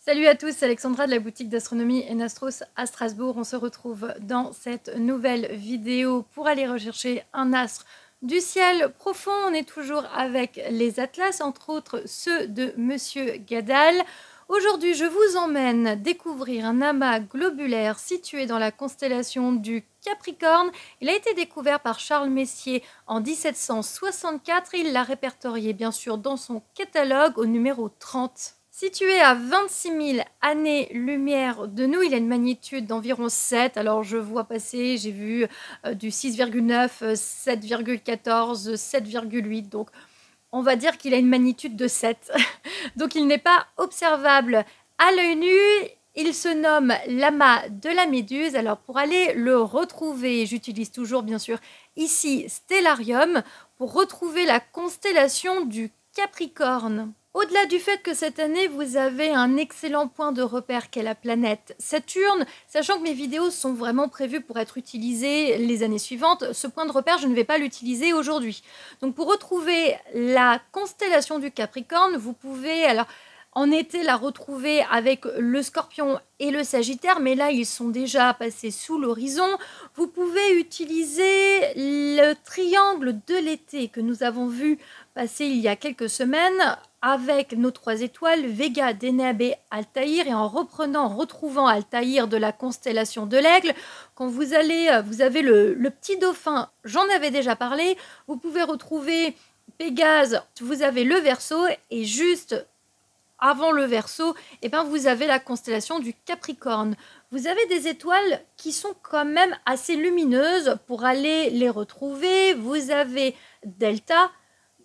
Salut à tous, c'est Alexandra de la boutique d'astronomie Enastros à Strasbourg. On se retrouve dans cette nouvelle vidéo pour aller rechercher un astre du ciel profond. On est toujours avec les atlas, entre autres ceux de Monsieur Gadal. Aujourd'hui, je vous emmène découvrir un amas globulaire situé dans la constellation du Capricorne. Il a été découvert par Charles Messier en 1764 et il l'a répertorié bien sûr dans son catalogue au numéro 30. Situé à 26 000 années-lumière de nous, il a une magnitude d'environ 7. Alors je vois passer, j'ai vu du 6,9, 7,14, 7,8. Donc on va dire qu'il a une magnitude de 7. Donc il n'est pas observable à l'œil nu. Il se nomme l'amas de la Méduse. Alors pour aller le retrouver, j'utilise toujours bien sûr ici Stellarium pour retrouver la constellation du Capricorne. Au-delà du fait que cette année, vous avez un excellent point de repère qu'est la planète Saturne, sachant que mes vidéos sont vraiment prévues pour être utilisées les années suivantes, ce point de repère, je ne vais pas l'utiliser aujourd'hui. Donc pour retrouver la constellation du Capricorne, vous pouvez alors en été la retrouver avec le Scorpion et le Sagittaire, mais là ils sont déjà passés sous l'horizon. Vous pouvez utiliser le triangle de l'été que nous avons vu passer il y a quelques semaines avec nos 3 étoiles, Vega, Deneb et Altaïr, et en retrouvant Altaïr de la constellation de l'Aigle, quand vous avez le petit dauphin, j'en avais déjà parlé, vous pouvez retrouver Pégase, vous avez le Verseau, et juste avant le Verseau, vous avez la constellation du Capricorne. Vous avez des étoiles qui sont quand même assez lumineuses pour aller les retrouver. Vous avez Delta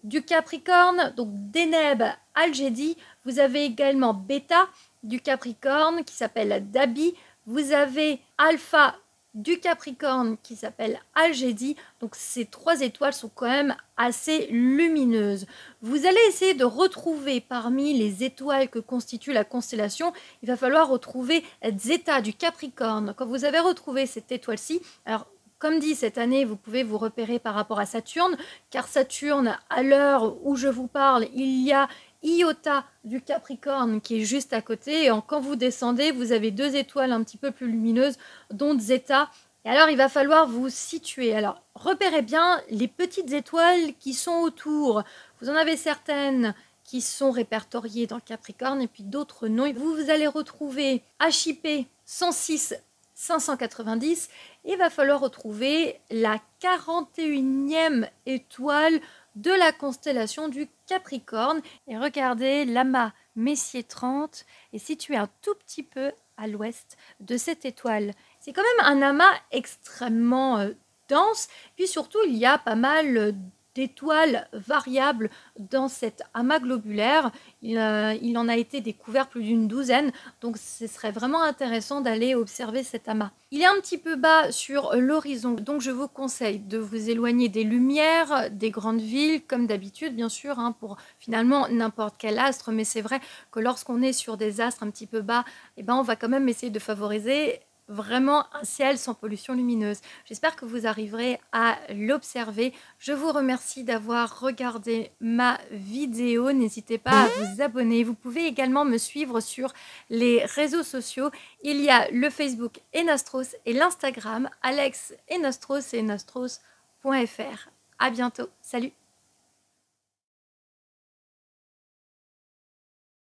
du Capricorne, donc Deneb, Algédie. Vous avez également Beta du Capricorne qui s'appelle Dabi. Vous avez Alpha du Capricorne qui s'appelle Algédie. Donc ces 3 étoiles sont quand même assez lumineuses. Vous allez essayer de retrouver parmi les étoiles que constitue la constellation, il va falloir retrouver Zeta du Capricorne. Quand vous avez retrouvé cette étoile-ci, alors comme dit, cette année, vous pouvez vous repérer par rapport à Saturne, car Saturne, à l'heure où je vous parle, il y a Iota du Capricorne qui est juste à côté. Et quand vous descendez, vous avez 2 étoiles un petit peu plus lumineuses, dont Zeta. Et alors, il va falloir vous situer. Alors, repérez bien les petites étoiles qui sont autour. Vous en avez certaines qui sont répertoriées dans le Capricorne et puis d'autres non. Vous allez retrouver HIP 106 590, et il va falloir retrouver la 41e étoile de la constellation du Capricorne. Et regardez, l'amas Messier 30 est situé un tout petit peu à l'ouest de cette étoile. C'est quand même un amas extrêmement dense, puis surtout il y a pas mal d'étoiles variables dans cet amas globulaire. Il en a été découvert plus d'une douzaine, donc ce serait vraiment intéressant d'aller observer cet amas. Il est un petit peu bas sur l'horizon, donc je vous conseille de vous éloigner des lumières, des grandes villes, comme d'habitude bien sûr, pour finalement n'importe quel astre, mais c'est vrai que lorsqu'on est sur des astres un petit peu bas, on va quand même essayer de favoriser vraiment un ciel sans pollution lumineuse. J'espère que vous arriverez à l'observer. Je vous remercie d'avoir regardé ma vidéo. N'hésitez pas à vous abonner. Vous pouvez également me suivre sur les réseaux sociaux. Il y a le Facebook Enastros et l'Instagram Alex Enastros et enastros.fr. À bientôt. Salut!